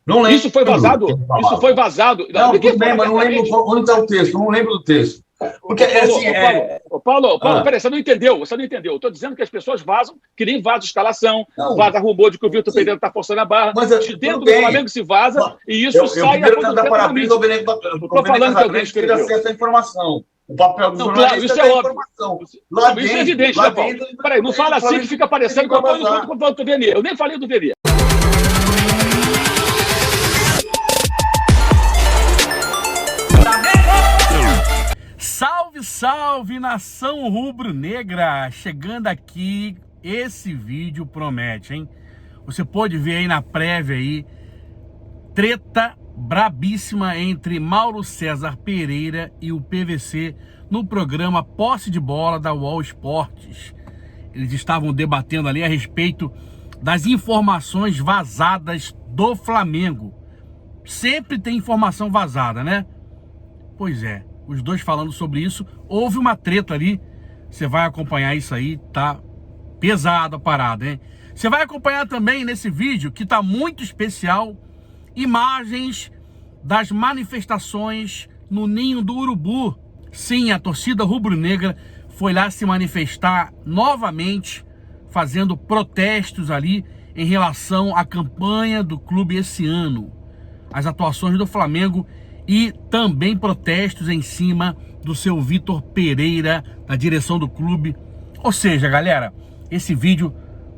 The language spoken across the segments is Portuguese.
Não lembro. Isso foi vazado? Isso foi vazado. Não, tudo bem, mas não lembro onde está o texto. Não lembro do texto. Porque, Paulo, peraí, você não entendeu. Eu estou dizendo que as pessoas vazam, que nem vaza escalação, vaza rumor de que o Vitor Pereira está forçando a barra. Mas, de dentro do Flamengo se vaza e isso sai a coisa do parabéns ao Benedito Bacana. Estou falando que alguém escreveu. Acesso à informação. O papel do jornalista isso é óbvio. Isso é evidente, né, Paulo? Peraí, não fala assim que fica parecendo que eu estou indo contra o Venier. Eu nem falei do Venier. Salve, salve, nação rubro-negra! Chegando aqui, esse vídeo promete, hein? Você pode ver aí na prévia aí, treta brabíssima entre Mauro César Pereira e o PVC no programa Posse de Bola da UOL Esportes. Eles estavam debatendo ali a respeito das informações vazadas do Flamengo. Sempre tem informação vazada, né? Pois é. Os dois falando sobre isso, houve uma treta ali, você vai acompanhar isso aí, tá pesado a parada, hein? Você vai acompanhar também nesse vídeo, que tá muito especial, imagens das manifestações no Ninho do Urubu. Sim, a torcida rubro-negra foi lá se manifestar novamente, fazendo protestos ali em relação à campanha do clube esse ano, as atuações do Flamengo e também protestos em cima do seu Vitor Pereira, da direção do clube. Ou seja, galera, esse vídeo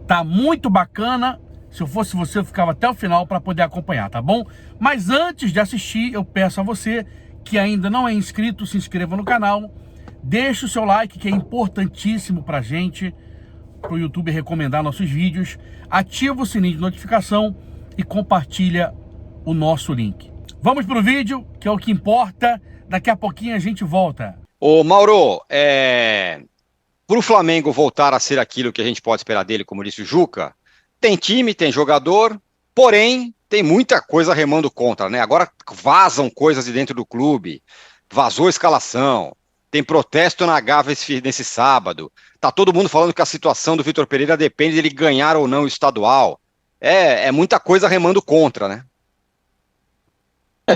tá muito bacana. Se eu fosse você, eu ficava até o final para poder acompanhar, tá bom? Mas antes de assistir, eu peço a você que ainda não é inscrito, se inscreva no canal, deixe o seu like, que é importantíssimo pra gente, pro YouTube recomendar nossos vídeos, ativa o sininho de notificação e compartilha o nosso link. Vamos pro vídeo, que é o que importa. Daqui a pouquinho a gente volta. Ô, Mauro, pro Flamengo voltar a ser aquilo que a gente pode esperar dele, como disse o Juca, tem time, tem jogador, porém, tem muita coisa remando contra, né? Agora vazam coisas de dentro do clube, vazou a escalação, tem protesto na Gávea nesse sábado, tá todo mundo falando que a situação do Vitor Pereira depende dele ganhar ou não o estadual. É muita coisa remando contra, né?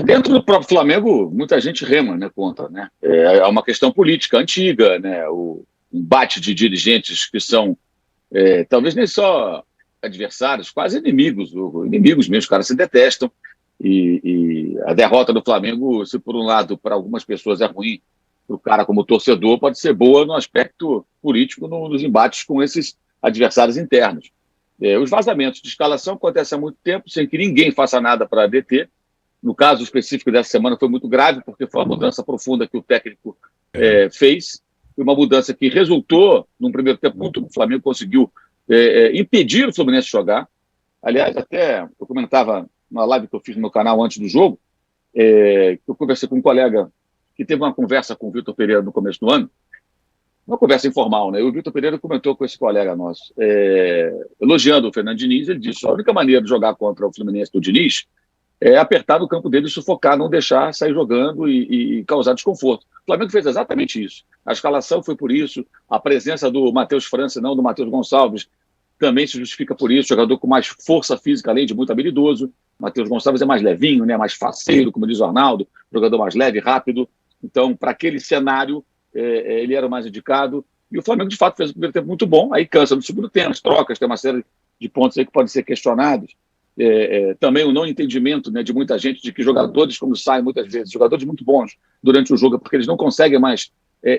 Dentro do próprio Flamengo, muita gente rema, né, contra, né? É uma questão política antiga, né? O embate de dirigentes que são, talvez nem só adversários, quase inimigos mesmo, os caras se detestam. E a derrota do Flamengo, se por um lado para algumas pessoas é ruim, para o cara como torcedor pode ser boa no aspecto político, nos embates com esses adversários internos. Os vazamentos de escalação acontecem há muito tempo, sem que ninguém faça nada para deter. No caso específico dessa semana foi muito grave, porque foi uma mudança profunda que o técnico fez, uma mudança que resultou, num primeiro tempo, muito o Flamengo conseguiu impedir o Fluminense de jogar. Aliás, até eu comentava na live que eu fiz no meu canal antes do jogo, que eu conversei com um colega que teve uma conversa com o Vitor Pereira no começo do ano, uma conversa informal, né? E o Vitor Pereira comentou com esse colega nosso, elogiando o Fernando Diniz. Ele disse: a única maneira de jogar contra o Fluminense do Diniz é apertar no campo dele, sufocar, não deixar sair jogando e causar desconforto. O Flamengo fez exatamente isso. A escalação foi por isso, a presença do Matheus França, não do Matheus Gonçalves, também se justifica por isso, jogador com mais força física, além de muito habilidoso. Matheus Gonçalves é mais levinho, né, mais faceiro, como diz o Arnaldo, jogador mais leve, rápido. Então, para aquele cenário, ele era o mais indicado. E o Flamengo, de fato, fez o primeiro tempo muito bom, aí cansa no segundo tempo, as trocas, tem uma série de pontos aí que podem ser questionados. Também o não entendimento, né, de muita gente de que jogadores, como saem muitas vezes, jogadores muito bons durante o jogo, porque eles não conseguem mais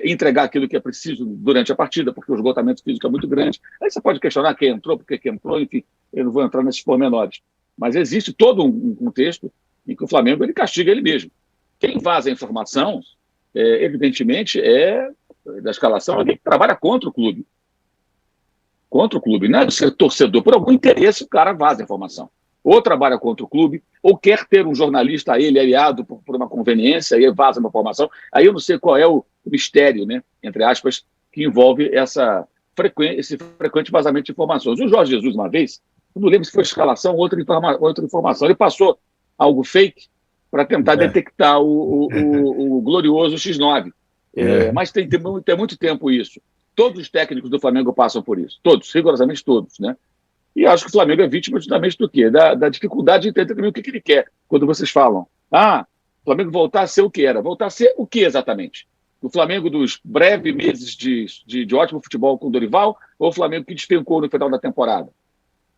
entregar aquilo que é preciso durante a partida, porque o esgotamento físico é muito grande. Aí você pode questionar quem entrou, por que entrou, enfim, eu não vou entrar nesses pormenores. Mas existe todo um contexto em que o Flamengo ele castiga ele mesmo. Quem vaza a informação, evidentemente, da escalação, alguém que trabalha contra o clube. Contra o clube, não é ser torcedor, por algum interesse o cara vaza a informação. Ou trabalha contra o clube, ou quer ter um jornalista a ele aliado por uma conveniência, e vaza uma informação. Aí eu não sei qual é o mistério, né, entre aspas, que envolve esse frequente vazamento de informações. O Jorge Jesus, uma vez, eu não lembro se foi escalação ou outra informação, ele passou algo fake para tentar detectar o glorioso X9. Mas tem muito tempo isso. Todos os técnicos do Flamengo passam por isso. Todos, rigorosamente todos, né? E acho que o Flamengo é vítima justamente do quê? Da dificuldade de entender também o que ele quer. Quando vocês falam, o Flamengo voltar a ser o que era. Voltar a ser o que exatamente? O Flamengo dos breves meses de ótimo futebol com o Dorival ou o Flamengo que despencou no final da temporada?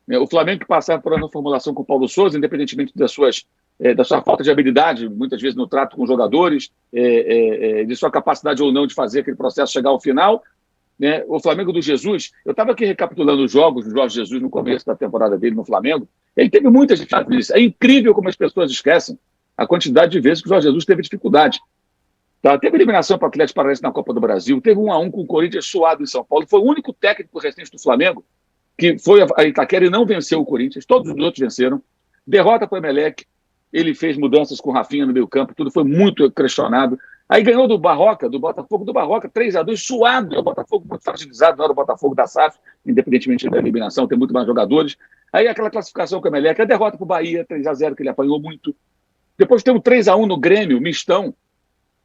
O Flamengo que passava por uma formulação com o Paulo Sousa, independentemente da sua falta de habilidade, muitas vezes no trato com os jogadores, de sua capacidade ou não de fazer aquele processo chegar ao final, né? O Flamengo do Jesus, eu estava aqui recapitulando os jogos do Jorge Jesus no começo da temporada dele no Flamengo, ele teve muitas dificuldades. É incrível como as pessoas esquecem a quantidade de vezes que o Jorge Jesus teve dificuldade. Tá? Teve eliminação para o Atlético Paranaense na Copa do Brasil, teve 1-1 com o Corinthians suado em São Paulo, foi o único técnico recente do Flamengo que foi a Itaquera e não venceu o Corinthians, todos os outros venceram. Derrota para o Emelec, ele fez mudanças com o Rafinha no meio campo, tudo foi muito questionado. Aí ganhou do Botafogo do Barroca, 3-2, suado. É o Botafogo muito fragilizado, não era o Botafogo da SAF, independentemente da eliminação, tem muito mais jogadores. Aí aquela classificação com o Emelec, a derrota para o Bahia, 3-0, que ele apanhou muito. Depois tem um 3-1 no Grêmio, mistão.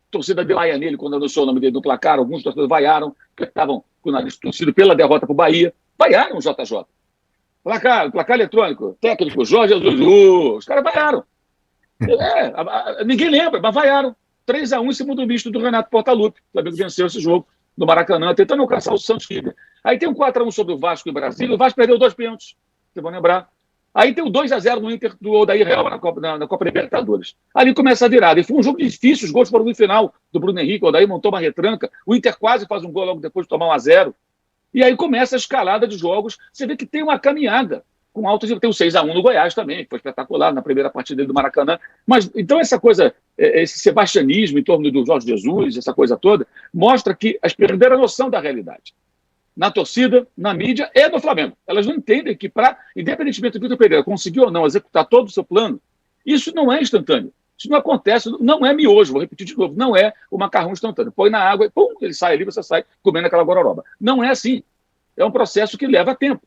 A torcida deu aia nele quando anunciou o nome dele no placar, alguns torcedores vaiaram, porque estavam com o nariz torcido pela derrota para o Bahia. Vaiaram o JJ. Placar eletrônico, técnico, Jorge Jesus, os caras vaiaram. Ninguém lembra, mas vaiaram. 3-1 em cima do misto do Renato Portaluppi. O Flamengo venceu esse jogo no Maracanã, tentando alcançar o Santos River. Aí tem um 4-1 sobre o Vasco em Brasília, o Vasco perdeu 2 pênaltis, vocês vão lembrar. Aí tem o 2-0 no Inter do Odair Real na Copa Libertadores. Ali começa a virada. E foi um jogo difícil, os gols foram no final do Bruno Henrique, o Odair montou uma retranca, o Inter quase faz um gol logo depois de tomar 1-0. E aí começa a escalada de jogos, você vê que tem uma caminhada. Com altos, tem o 6-1 no Goiás também, que foi espetacular na primeira partida dele do Maracanã. Mas então essa coisa, esse sebastianismo em torno do Jorge Jesus, essa coisa toda, mostra que as perderam a noção da realidade. Na torcida, na mídia e no Flamengo. Elas não entendem que, independentemente do Vitor Pereira conseguir ou não executar todo o seu plano, isso não é instantâneo. Isso não acontece, não é miojo, vou repetir de novo, não é o macarrão instantâneo. Põe na água e pum, ele sai ali, você sai comendo aquela gororoba. Não é assim. É um processo que leva tempo.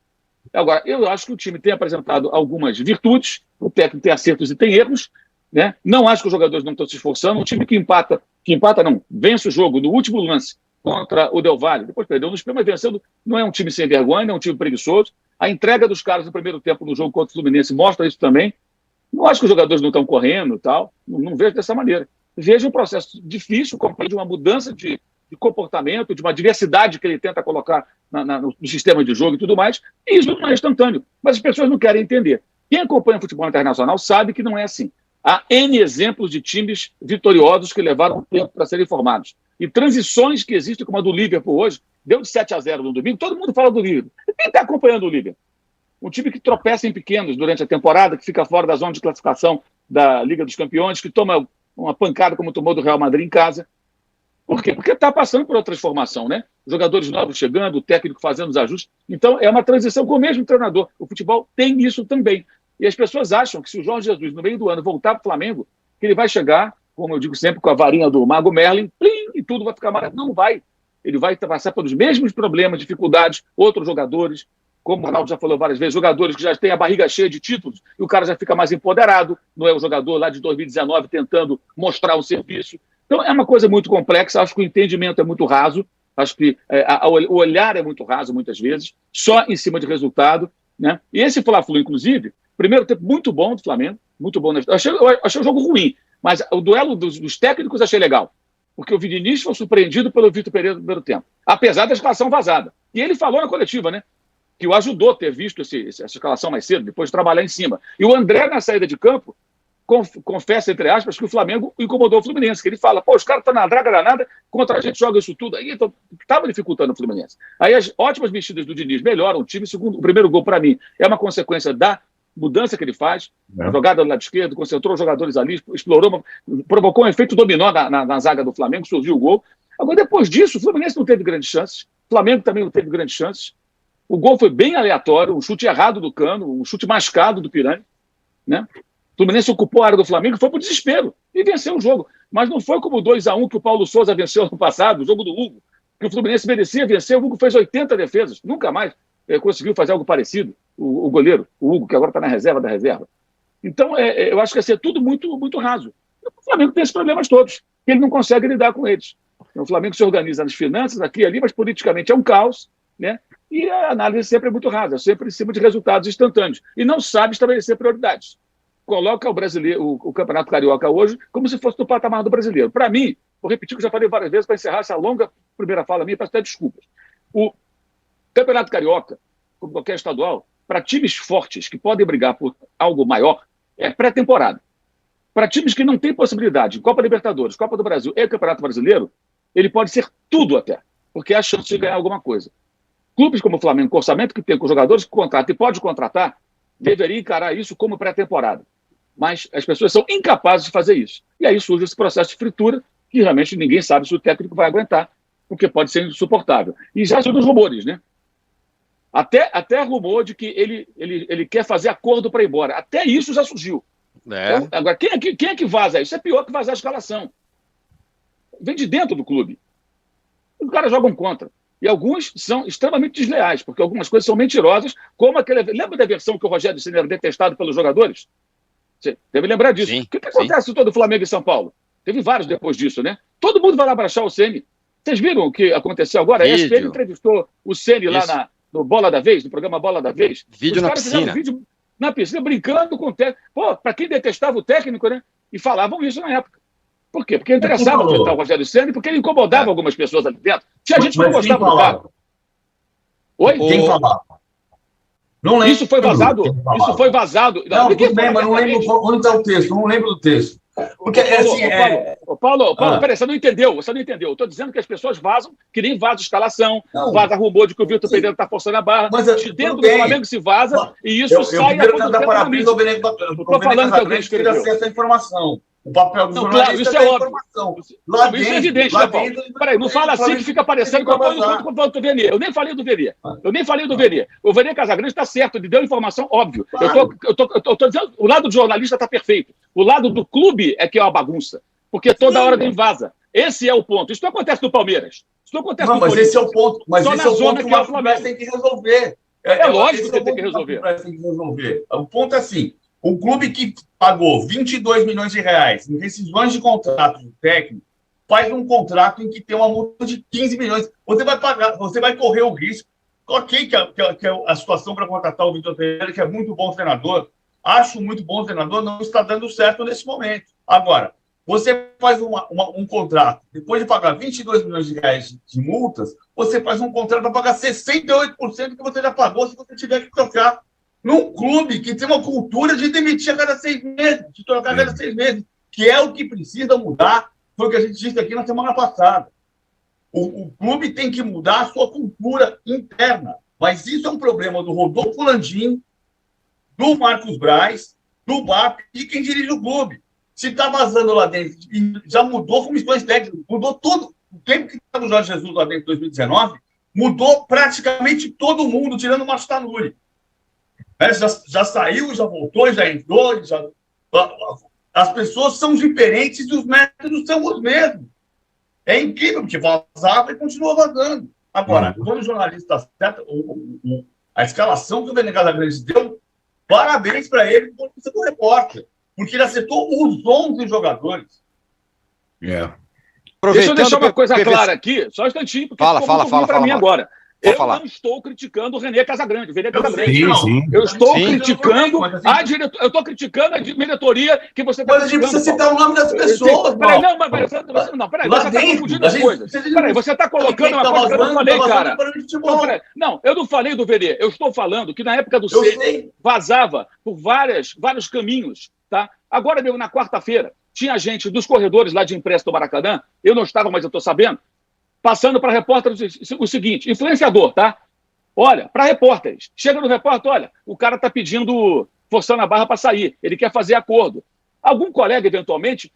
Agora, eu acho que o time tem apresentado algumas virtudes, o técnico tem acertos e tem erros, né? Não acho que os jogadores não estão se esforçando. Um time que empata não, vence o jogo no último lance contra o Del Valle, depois perdeu nos pênaltis, mas vencendo, não é um time sem vergonha, não é um time preguiçoso. A entrega dos caras no primeiro tempo no jogo contra o Fluminense mostra isso também. Não acho que os jogadores não estão correndo e tal, não vejo dessa maneira. Vejo um processo difícil, de uma mudança de comportamento, de uma diversidade que ele tenta colocar no sistema de jogo e tudo mais, e isso não é instantâneo. Mas as pessoas não querem entender. Quem acompanha o futebol internacional sabe que não é assim. Há N exemplos de times vitoriosos que levaram tempo para serem formados. E transições que existem, como a do Liverpool hoje, deu de 7-0 no domingo, todo mundo fala do Liverpool. Quem está acompanhando o Liverpool? Um time que tropeça em pequenos durante a temporada, que fica fora da zona de classificação da Liga dos Campeões, que toma uma pancada como tomou do Real Madrid em casa. Por quê? Porque está passando por uma transformação, né? Os jogadores novos chegando, o técnico fazendo os ajustes. Então, é uma transição com o mesmo treinador. O futebol tem isso também. E as pessoas acham que se o Jorge Jesus, no meio do ano, voltar para o Flamengo, que ele vai chegar, como eu digo sempre, com a varinha do Mago Merlin, plim, e tudo vai ficar maravilhoso. Não vai. Ele vai passar pelos mesmos problemas, dificuldades, outros jogadores, como o Ronaldo já falou várias vezes, jogadores que já têm a barriga cheia de títulos, e o cara já fica mais empoderado, não é o jogador lá de 2019 tentando mostrar um serviço. Então, é uma coisa muito complexa, acho que o entendimento é muito raso, acho que o olhar é muito raso, muitas vezes, só em cima de resultado, né? E esse Fla-Flu, inclusive, primeiro tempo muito bom do Flamengo, muito bom. Eu achei o jogo ruim, mas o duelo dos técnicos achei legal, porque o Vinícius foi surpreendido pelo Vitor Pereira no primeiro tempo, apesar da escalação vazada. E ele falou na coletiva, né, que o ajudou a ter visto essa escalação mais cedo, depois de trabalhar em cima. E o André, na saída de campo, confessa, entre aspas, que o Flamengo incomodou o Fluminense, que ele fala, pô, os caras estão na draga danada, contra a gente joga isso tudo. Aí estava dificultando o Fluminense. Aí as ótimas mexidas do Diniz melhoram o time. O primeiro gol, para mim, é uma consequência da mudança que ele faz, a jogada do lado esquerdo, concentrou os jogadores ali, explorou, provocou um efeito dominó na zaga do Flamengo, surgiu o gol. Agora, depois disso, o Fluminense não teve grandes chances, o Flamengo também não teve grandes chances. O gol foi bem aleatório, um chute errado do Cano, um chute mascado do Pirani, né? O Fluminense ocupou a área do Flamengo e foi para o desespero e venceu o jogo. Mas não foi como o 2-1 que o Paulo Sousa venceu no passado, o jogo do Hugo, que o Fluminense merecia vencer. O Hugo fez 80 defesas, nunca mais conseguiu fazer algo parecido, o goleiro, o Hugo, que agora está na reserva da reserva. Então, eu acho que ia ser tudo muito, muito raso. O Flamengo tem esses problemas todos, que ele não consegue lidar com eles. O Flamengo se organiza nas finanças, aqui e ali, mas politicamente é um caos, né? E a análise sempre é muito rasa, sempre em cima de resultados instantâneos. E não sabe estabelecer prioridades. Coloca o Campeonato Carioca hoje como se fosse do patamar do brasileiro. Para mim, vou repetir o que eu já falei várias vezes para encerrar essa longa primeira fala minha, peço até desculpas. O Campeonato Carioca, como qualquer estadual, para times fortes que podem brigar por algo maior, é pré-temporada. Para times que não têm possibilidade, Copa Libertadores, Copa do Brasil e Campeonato Brasileiro, ele pode ser tudo até, porque há chance de ganhar alguma coisa. Clubes como o Flamengo, com orçamento que tem com jogadores que contrata e pode contratar, deveria encarar isso como pré-temporada. Mas as pessoas são incapazes de fazer isso. E aí surge esse processo de fritura, que realmente ninguém sabe se o técnico vai aguentar, porque pode ser insuportável. E já surgem os rumores, né? Até rumor de que ele quer fazer acordo para ir embora. Até isso já surgiu. Então, agora, quem é que vaza isso? É pior que vazar a escalação. Vem de dentro do clube. Os caras jogam contra. E alguns são extremamente desleais, porque algumas coisas são mentirosas, como aquele... Lembra da versão que o Rogério Ceni era detestado pelos jogadores? Você deve lembrar disso. Sim, o que acontece em todo o Flamengo e São Paulo? Teve vários depois disso, né? Todo mundo vai lá abraçar o Ceni. Vocês viram o que aconteceu agora? A ESPN entrevistou o Ceni lá no Bola da Vez, no programa Bola da Vez. Vídeo na piscina. Vídeo na piscina, brincando com o técnico. Pô, para quem detestava o técnico, né? E falavam isso na época. Por quê? Porque interessava enfrentar o Rogério Ceni, porque ele incomodava algumas pessoas ali dentro. Tinha gente que não gostava do cara. Oi? Quem falava? Não lembro. Isso foi vazado? Isso foi vazado. Não, tudo bem, mas não lembro onde está o texto. Não lembro do texto. Porque, Paulo, peraí, você não entendeu. Eu estou dizendo que as pessoas vazam, que nem vaza escalação, vaza rumor de que o Vitor Pereira está forçando a barra. Mas, de dentro do Flamengo se vaza e isso sai... Eu quero dar parabéns ao Benedito Bacana. Estou falando que alguém escreveu. Acesso à informação. O papel do jornalista claro, isso é óbvio. Isso é evidente, né, Paulo? Peraí, não fala assim que fica parecendo que eu estou do Venier. Eu nem falei do Venier. O Venier Casagrande está certo, ele deu informação, óbvio. Claro. Eu estou dizendo, o lado do jornalista está perfeito. O lado do clube é que é uma bagunça. Porque toda hora tem vaza. Esse é o ponto. Isso não acontece no Palmeiras. Isso não acontece no Corinthians. Mas esse é o ponto. Mas esse é o ponto que o Marcos Braz tem que resolver. É lógico que ele tem que resolver. O ponto é assim. O clube que pagou 22 milhões de reais em rescisões de contrato de técnico faz um contrato em que tem uma multa de 15 milhões. Você vai pagar, você vai correr o risco. Ok, que a situação para contratar o Vitor Pereira, que é muito bom treinador, acho muito bom treinador, não está dando certo nesse momento. Agora, você faz um contrato, depois de pagar 22 milhões de reais de multas, você faz um contrato para pagar 68% que você já pagou se você tiver que trocar. Num clube que tem uma cultura de demitir a cada 6 meses, de trocar a cada 6 meses, que é o que precisa mudar, foi o que a gente disse aqui na semana passada. O clube tem que mudar a sua cultura interna, mas isso é um problema do Rodolfo Landim, do Marcos Braz, do BAP e de quem dirige o clube. Se está vazando lá dentro, e já mudou comissões técnicas, mudou tudo. O tempo que estava o Jorge Jesus lá dentro em 2019, mudou praticamente todo mundo, tirando o Márcio Tanuri. Já saiu, já voltou, já entrou. As pessoas são diferentes e os métodos são os mesmos. É incrível, porque vazava e continua vazando. Agora, quando o jornalista está certo, a escalação que o Vene Casagrande deu, parabéns para ele por ser do repórter, porque ele acertou os 11 jogadores. Deixa eu deixar uma coisa clara aqui, só um instantinho, porque fala para mim agora. Eu falar. Não estou criticando o René Casagrande, o Vene Casagrande. Sim. Eu estou criticando a diretoria. Eu estou criticando a diretoria que você está criticando. Mas a gente precisa citar o nome das pessoas, peraí, você está confundindo as coisas. Peraí, você está colocando uma coisa que eu não falei, cara. Não, eu não falei do Vene. Eu estou falando que na época do Ceni vazava por vários caminhos, tá? Agora mesmo, na quarta-feira, tinha gente dos corredores lá de imprensa do Maracanã, eu não estava, mas eu estou sabendo, passando para repórteres o seguinte, influenciador, tá? Olha, para repórteres. Chega no repórter, olha, o cara está pedindo, forçando a barra para sair, ele quer fazer acordo. Algum colega, eventualmente,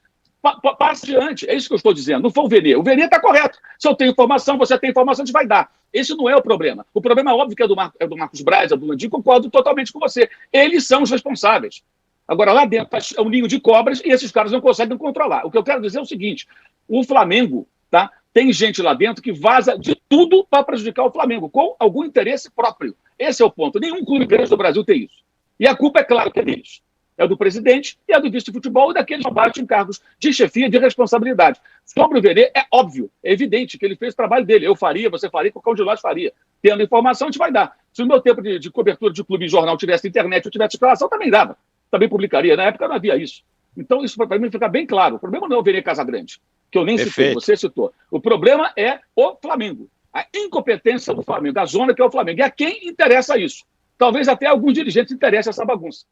passe adiante. É isso que eu estou dizendo. Não foi o Vene. O Vene está correto. Se eu tenho informação, você tem informação, a gente vai dar. Esse não é o problema. O problema é óbvio que é do Marcos Braz, é do Landim, concordo totalmente com você. Eles são os responsáveis. Agora, lá dentro é um ninho de cobras e esses caras não conseguem controlar. O que eu quero dizer é o seguinte, o Flamengo, tá? Tem gente lá dentro que vaza de tudo para prejudicar o Flamengo, com algum interesse próprio. Esse é o ponto. Nenhum clube grande do Brasil tem isso. E a culpa, é claro, que é deles. é do presidente e é do vice de futebol e daqueles abaixo em cargos de chefia de responsabilidade. Sobre o Verê, é óbvio, é evidente que ele fez o trabalho dele. Eu faria, você faria, qualquer um de nós faria. Tendo informação, a gente vai dar. Se no meu tempo de cobertura de clube e jornal tivesse internet, eu tivesse escalação, também dava. Também publicaria. Na época não havia isso. Então, isso para mim fica bem claro. O problema não é o Verê Casagrande, que eu nem citei, você citou. O problema é o Flamengo. A incompetência do Flamengo, a zona que é o Flamengo. E a quem interessa isso? Talvez até alguns dirigentes interesse essa bagunça.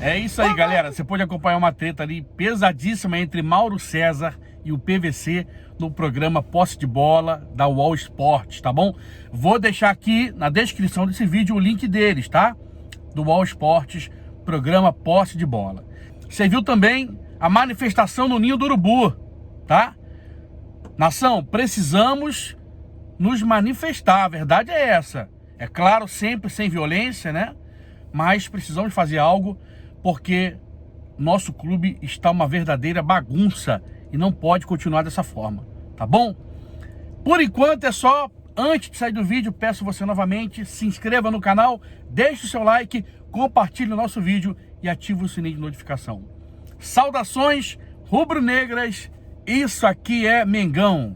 É isso aí, galera. Você pode acompanhar uma treta ali pesadíssima entre Mauro César e o PVC no programa Posse de Bola da UOL Esportes, tá bom? Vou deixar aqui na descrição desse vídeo o link deles, tá? Do UOL Esportes, programa Posse de Bola. Você viu também a manifestação no Ninho do Urubu, tá? Nação, precisamos nos manifestar, a verdade é essa. É claro, sempre sem violência, né? Mas precisamos fazer algo porque nosso clube está uma verdadeira bagunça e não pode continuar dessa forma, tá bom? Por enquanto é só. Antes de sair do vídeo, peço você novamente, se inscreva no canal, deixe o seu like, compartilhe o nosso vídeo e ative o sininho de notificação. Saudações rubro-negras, isso aqui é Mengão.